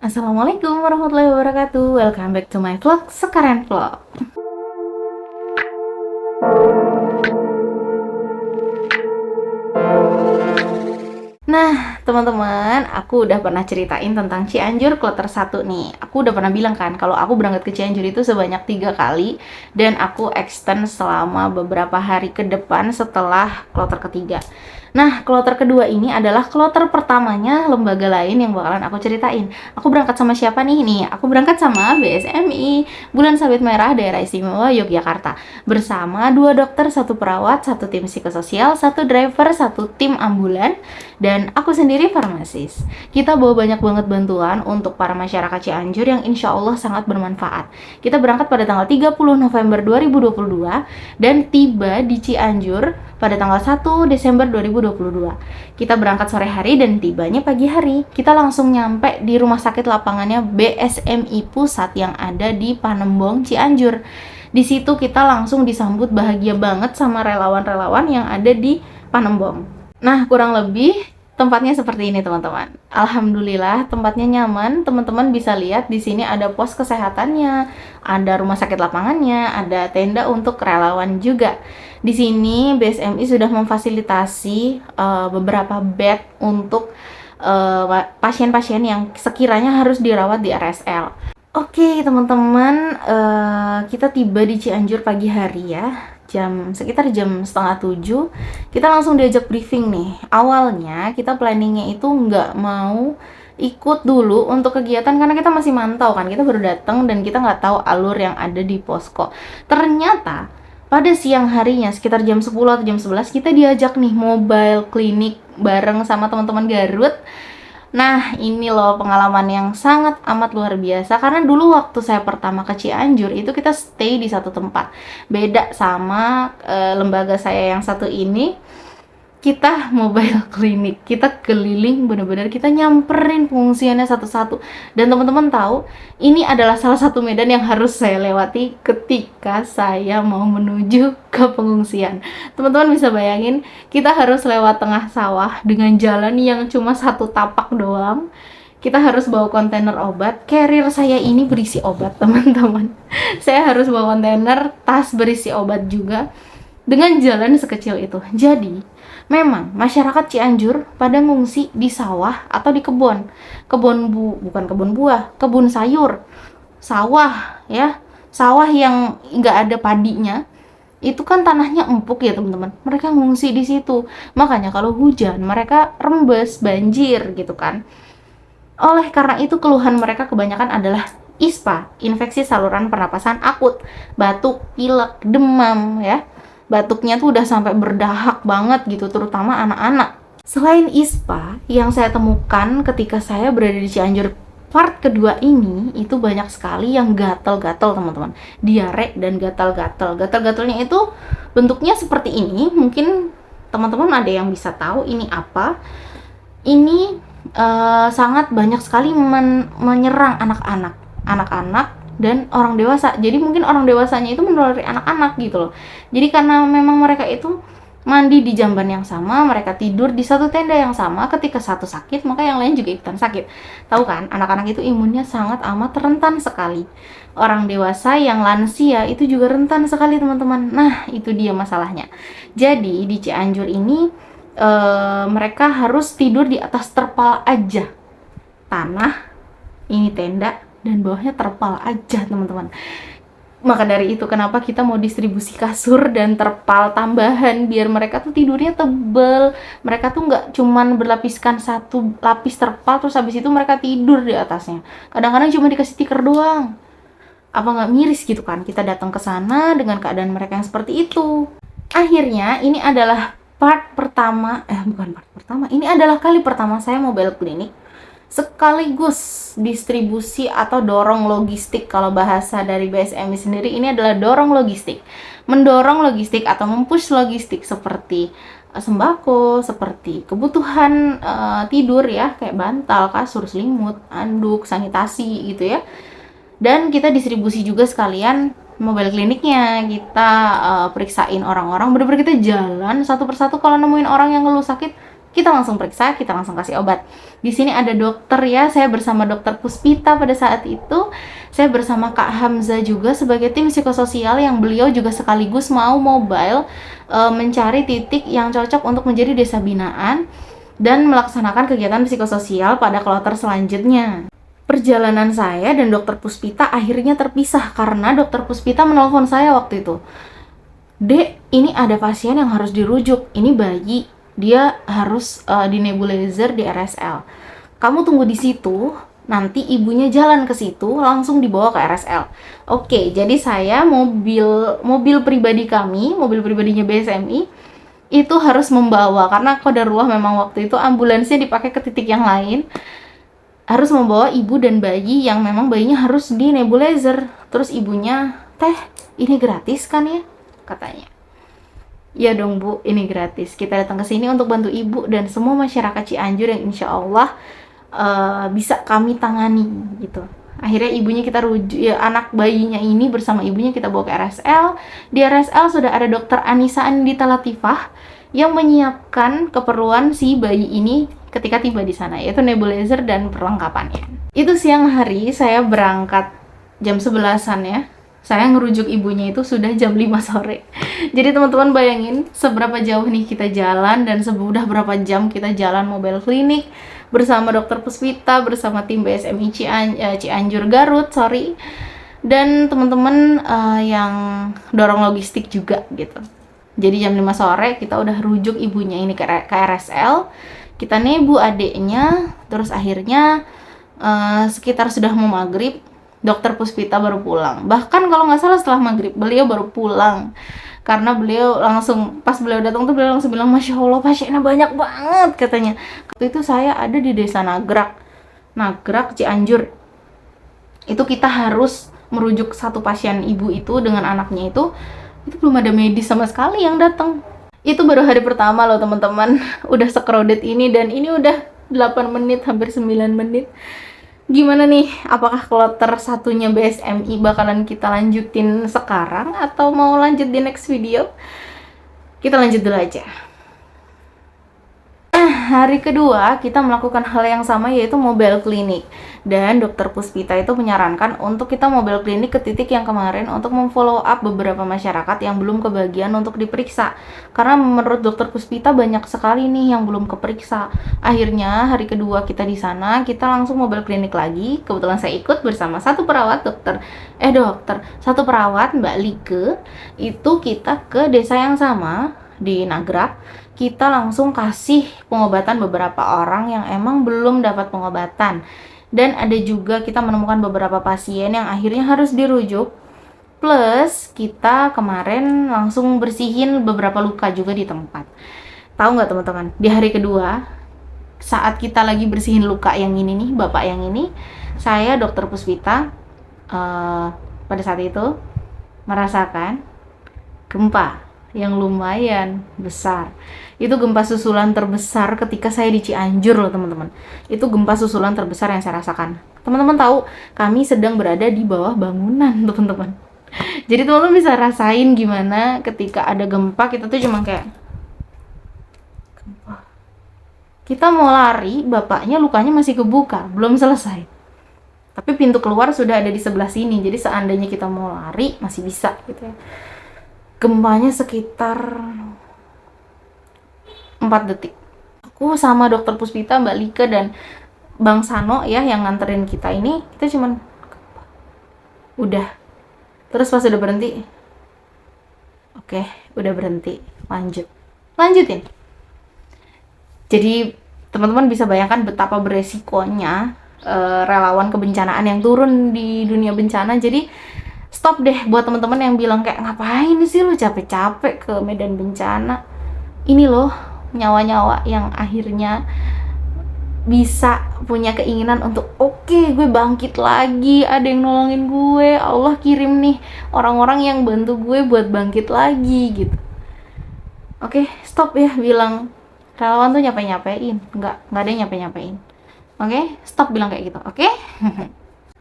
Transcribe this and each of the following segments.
Assalamualaikum warahmatullahi wabarakatuh. Welcome back to my vlog, Sekaren Vlog. Nah, teman-teman, aku udah pernah ceritain tentang Cianjur Kloter 1 nih. Aku udah pernah bilang kan, kalau aku berangkat ke Cianjur itu sebanyak 3 kali, dan aku extend selama beberapa hari ke depan setelah kloter ketiga. Nah, kloter kedua ini adalah kloter pertamanya lembaga lain yang bakalan aku ceritain. Aku berangkat sama siapa nih? Nih, aku berangkat sama BSMI, Bulan Sabit Merah Daerah Istimewa Yogyakarta. Bersama 2 dokter, 1 perawat, 1 tim psikososial, 1 driver, 1 tim ambulan, dan aku sendiri farmasis. Kita bawa banyak banget bantuan untuk para masyarakat Cianjur yang insya Allah sangat bermanfaat. Kita berangkat pada tanggal 30 November 2022 dan tiba di Cianjur pada tanggal 1 Desember 2022. Kita berangkat sore hari dan tibanya pagi hari. Kita langsung nyampe di rumah sakit lapangannya BSMI Pusat yang ada di Panembong, Cianjur. Di situ kita langsung disambut bahagia banget sama relawan-relawan yang ada di Panembong. Nah, kurang lebih tempatnya seperti ini, teman-teman. Alhamdulillah, tempatnya nyaman. Teman-teman bisa lihat di sini ada pos kesehatannya, ada rumah sakit lapangannya, ada tenda untuk relawan juga. Di sini BSMI sudah memfasilitasi beberapa bed untuk pasien-pasien yang sekiranya harus dirawat di RSL. Oke, teman-teman, kita tiba di Cianjur pagi hari ya. Sekitar jam 6:30 kita langsung diajak briefing nih. Awalnya kita planningnya itu nggak mau ikut dulu untuk kegiatan karena kita masih mantau kan, kita baru datang dan kita nggak tahu alur yang ada di posko. Ternyata pada siang harinya sekitar jam 10 atau jam 11 kita diajak nih mobile klinik bareng sama teman-teman Garut. Nah, ini loh pengalaman yang sangat amat luar biasa karena dulu waktu saya pertama ke Cianjur itu kita stay di satu tempat. Beda sama lembaga saya yang satu ini, kita mobile klinik, kita keliling bener-bener, kita nyamperin pengungsiannya satu-satu. Dan teman-teman tahu, ini adalah salah satu medan yang harus saya lewati ketika saya mau menuju ke pengungsian. Teman-teman bisa bayangin, kita harus lewat tengah sawah dengan jalan yang cuma 1 tapak doang. Kita harus bawa kontainer obat. Carrier saya ini berisi obat, teman-teman. Saya harus bawa kontainer, tas berisi obat juga, dengan jalan sekecil itu. Jadi, memang masyarakat Cianjur pada ngungsi di sawah atau di kebun. Bukan kebun buah, kebun sayur. Sawah ya. Sawah yang nggak ada padinya. Itu kan tanahnya empuk ya, teman-teman. Mereka ngungsi di situ. Makanya kalau hujan mereka rembes, banjir gitu kan. Oleh karena itu keluhan mereka kebanyakan adalah ISPA, infeksi saluran pernapasan akut, batuk, pilek, demam ya. Batuknya tuh udah sampai berdahak banget gitu, terutama anak-anak. Selain ISPA, yang saya temukan ketika saya berada di Cianjur part kedua ini, itu banyak sekali yang gatal-gatal, teman-teman. Diare dan gatal-gatal. Gatal-gatalnya itu bentuknya seperti ini. Mungkin teman-teman ada yang bisa tahu ini apa. Ini sangat banyak sekali menyerang anak-anak. Anak-anak dan orang dewasa. Jadi mungkin orang dewasanya itu menulari anak-anak gitu loh. Jadi karena memang mereka itu mandi di jamban yang sama, mereka tidur di satu tenda yang sama, ketika satu sakit maka yang lain juga ikutan sakit. Tahu kan, anak-anak itu imunnya sangat amat rentan sekali. Orang dewasa yang lansia itu juga rentan sekali, teman-teman. Nah, itu dia masalahnya. Jadi di Cianjur ini mereka harus tidur di atas terpal aja. Tanah, ini tenda, dan bawahnya terpal aja, teman-teman. Maka dari itu kenapa kita mau distribusi kasur dan terpal tambahan biar mereka tuh tidurnya tebel. Mereka tuh nggak cuman berlapiskan 1 lapis terpal terus habis itu mereka tidur di atasnya. Kadang-kadang cuma dikasih tikar doang. Apa nggak miris gitu kan? Kita datang ke sana dengan keadaan mereka yang seperti itu. Akhirnya ini adalah ini adalah kali pertama saya mobile klinik sekaligus distribusi atau dorong logistik. Kalau bahasa dari BSMI sendiri, ini adalah dorong logistik. Mendorong logistik atau mempush logistik seperti sembako, seperti kebutuhan tidur ya, kayak bantal, kasur, selimut, anduk, sanitasi gitu ya. Dan kita distribusi juga sekalian mobile kliniknya. Kita periksain orang-orang, bener-bener kita jalan satu persatu. Kalau nemuin orang yang ngeluh sakit, Kita langsung periksa, kita langsung kasih obat. Di sini ada dokter ya, saya bersama dokter Puspita pada saat itu. Saya bersama Kak Hamza juga sebagai tim psikososial yang beliau juga sekaligus mau mobile mencari titik yang cocok untuk menjadi desa binaan dan melaksanakan kegiatan psikososial pada kloter selanjutnya. Perjalanan saya dan dokter Puspita akhirnya terpisah karena dokter Puspita menelpon saya waktu itu. Dek, ini ada pasien yang harus dirujuk. Ini bayi, dia harus di nebulizer di RSL. Kamu tunggu di situ, nanti ibunya jalan ke situ, langsung dibawa ke RSL. Oke, jadi saya mobil pribadi kami, mobil pribadinya BSMI, itu harus membawa karena qadarullah memang waktu itu ambulansnya dipakai ke titik yang lain. Harus membawa ibu dan bayi yang memang bayinya harus di nebulizer. Terus ibunya, "Teh, ini gratis kan ya?" katanya. "Ya dong Bu, ini gratis. Kita datang ke sini untuk bantu ibu dan semua masyarakat Cianjur yang insya Allah bisa kami tangani," gitu. Akhirnya ibunya kita rujuk, ya anak bayinya ini bersama ibunya kita bawa ke RSL. Di RSL sudah ada dokter Anissa Andita Latifah yang menyiapkan keperluan si bayi ini ketika tiba di sana, yaitu nebulizer dan perlengkapannya. Itu siang hari, saya berangkat jam 11-an ya. Saya ngerujuk ibunya itu sudah jam 5 sore. Jadi teman-teman bayangin seberapa jauh nih kita jalan dan sudah berapa jam kita jalan mobile klinik bersama dokter Puspita, bersama tim BSMI Cianjur Garut, dan teman-teman yang dorong logistik juga gitu. Jadi jam 5 sore kita udah rujuk ibunya ini ke RSL, kita nebu adeknya, terus akhirnya sekitar sudah mau maghrib, dokter Puspita baru pulang. Bahkan kalau nggak salah setelah maghrib beliau baru pulang. Karena beliau langsung, pas beliau datang tuh beliau langsung bilang, "Masya Allah, pasiennya banyak banget," katanya. Waktu itu saya ada di desa Nagrak Cianjur. Itu kita harus merujuk satu pasien ibu itu dengan anaknya itu belum ada medis sama sekali yang datang. Itu baru hari pertama loh teman-teman. Udah se-crowded ini dan ini udah 8 menit, hampir 9 menit. Gimana nih, apakah kloter satunya BSMI bakalan kita lanjutin sekarang atau mau lanjut di next video? Kita lanjut dulu aja. Hari kedua kita melakukan hal yang sama, yaitu mobile klinik. Dan dokter Puspita itu menyarankan untuk kita mobile klinik ke titik yang kemarin untuk memfollow up beberapa masyarakat yang belum kebagian untuk diperiksa. Karena menurut dokter Puspita banyak sekali nih yang belum keperiksa. Akhirnya hari kedua kita di sana, kita langsung mobile klinik lagi. Kebetulan saya ikut bersama satu perawat satu perawat Mbak Like. Itu kita ke desa yang sama di Nagrak. Kita langsung kasih pengobatan beberapa orang yang emang belum dapat pengobatan. Dan ada juga kita menemukan beberapa pasien yang akhirnya harus dirujuk. Plus kita kemarin langsung bersihin beberapa luka juga di tempat. Tahu nggak teman-teman, di hari kedua saat kita lagi bersihin luka yang ini nih, bapak yang ini, saya dokter Puspita pada saat itu merasakan gempa yang lumayan besar. Itu gempa susulan terbesar ketika saya di Cianjur loh teman-teman. Itu gempa susulan terbesar yang saya rasakan. Teman-teman tahu, kami sedang berada di bawah bangunan teman-teman. Jadi teman-teman bisa rasain gimana ketika ada gempa, kita tuh cuma kayak gempa. Kita mau lari, bapaknya lukanya masih kebuka, belum selesai. Tapi pintu keluar sudah ada di sebelah sini. Jadi seandainya kita mau lari masih bisa gitu ya. Gempanya sekitar 4 detik. Aku sama dokter Puspita, Mbak Like, dan Bang Sano ya yang nganterin kita ini, kita cuman udah. Terus pas udah berhenti, oke, udah berhenti, lanjutin. Jadi teman-teman bisa bayangkan betapa beresikonya relawan kebencanaan yang turun di dunia bencana. Jadi stop deh buat teman-teman yang bilang kayak, "Ngapain sih lu capek-capek ke medan bencana?" Ini loh nyawa-nyawa yang akhirnya bisa punya keinginan untuk oke, gue bangkit lagi, ada yang nolongin gue, Allah kirim nih orang-orang yang bantu gue buat bangkit lagi gitu. Oke, stop ya bilang relawan tuh nyapain, nggak ada yang nyapain. Oke, stop bilang kayak gitu. Oke.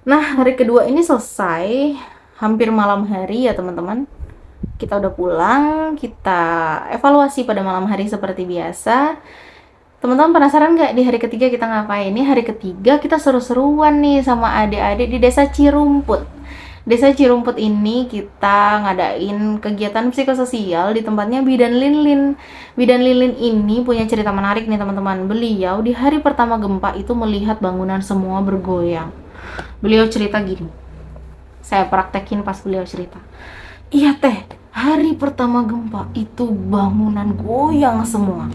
Nah, hari kedua ini selesai, hampir malam hari ya teman-teman. Kita udah pulang, kita evaluasi pada malam hari seperti biasa. Teman-teman penasaran nggak di hari ketiga kita ngapain? Ini hari ketiga kita seru-seruan nih sama adik-adik di Desa Cirumput. Desa Cirumput ini kita ngadain kegiatan psikososial di tempatnya Bidan Linlin. Bidan Linlin ini punya cerita menarik nih teman-teman. Beliau di hari pertama gempa itu melihat bangunan semua bergoyang. Beliau cerita gini. Saya praktekin pas beliau cerita. Iya teh, hari pertama gempa itu bangunan goyang semua.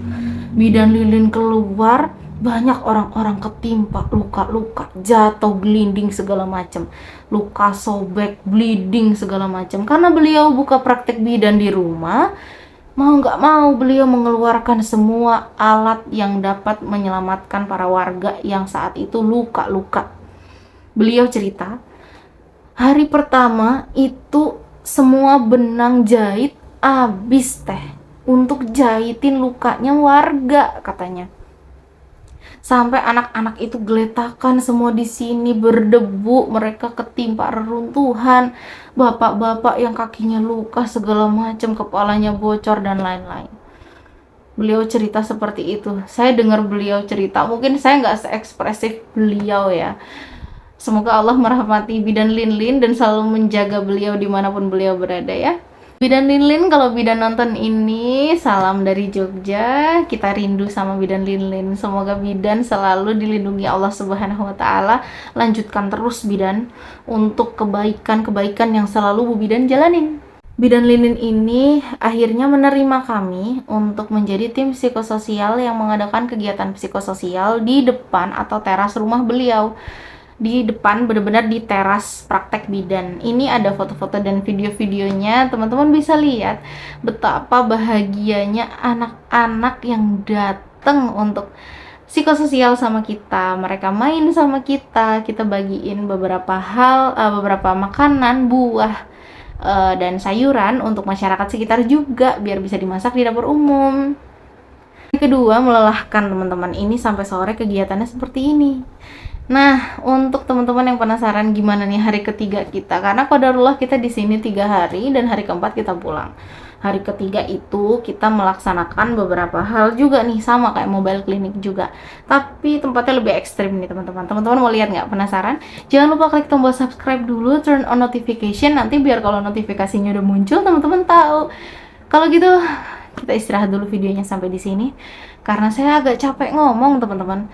Bidan Lilin keluar, banyak orang-orang ketimpa, luka-luka, jatuh, gelinding segala macam, luka sobek, bleeding segala macam. Karena beliau buka praktek bidan di rumah, mau nggak mau beliau mengeluarkan semua alat yang dapat menyelamatkan para warga yang saat itu luka-luka. Beliau cerita, hari pertama itu semua benang jahit habis teh untuk jahitin lukanya warga katanya. Sampai anak-anak itu geletakan semua di sini berdebu, mereka ketimpa reruntuhan, bapak-bapak yang kakinya luka segala macam, kepalanya bocor dan lain-lain. Beliau cerita seperti itu. Saya dengar beliau cerita, mungkin saya nggak se-ekspresif beliau ya. Semoga Allah merahmati Bidan Linlin dan selalu menjaga beliau dimanapun beliau berada ya. Bidan Linlin, kalau Bidan nonton ini, salam dari Jogja. Kita rindu sama Bidan Linlin. Semoga Bidan selalu dilindungi Allah Subhanahu wa Ta'ala. Lanjutkan terus Bidan untuk kebaikan-kebaikan yang selalu Bu Bidan jalanin. Bidan Linlin ini akhirnya menerima kami untuk menjadi tim psikososial yang mengadakan kegiatan psikososial di depan atau teras rumah beliau. Di depan, benar-benar di teras praktek bidan. Ini ada foto-foto dan video-videonya, teman-teman bisa lihat betapa bahagianya anak-anak yang datang untuk psikososial sama kita. Mereka main sama kita bagiin beberapa hal, beberapa makanan, buah, dan sayuran untuk masyarakat sekitar juga biar bisa dimasak di dapur umum. Yang kedua, melelahkan teman-teman, ini sampai sore kegiatannya seperti ini. Nah, untuk teman-teman yang penasaran gimana nih hari ketiga kita, karena qadarullah kita di sini 3 hari dan hari keempat kita pulang. Hari ketiga itu kita melaksanakan beberapa hal juga nih, sama kayak mobile clinic juga, tapi tempatnya lebih ekstrim nih teman-teman. Teman-teman mau lihat nggak? Penasaran? Jangan lupa klik tombol subscribe dulu, turn on notification, nanti biar kalau notifikasinya udah muncul teman-teman tahu. Kalau gitu kita istirahat dulu videonya sampai di sini, karena saya agak capek ngomong teman-teman.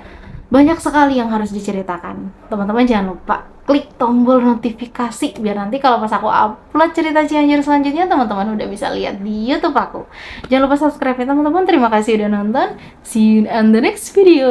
Banyak sekali yang harus diceritakan. Teman-teman jangan lupa klik tombol notifikasi biar nanti kalau pas aku upload cerita Cianjur selanjutnya teman-teman udah bisa lihat di YouTube aku. Jangan lupa subscribe ya teman-teman. Terima kasih udah nonton. See you in the next video.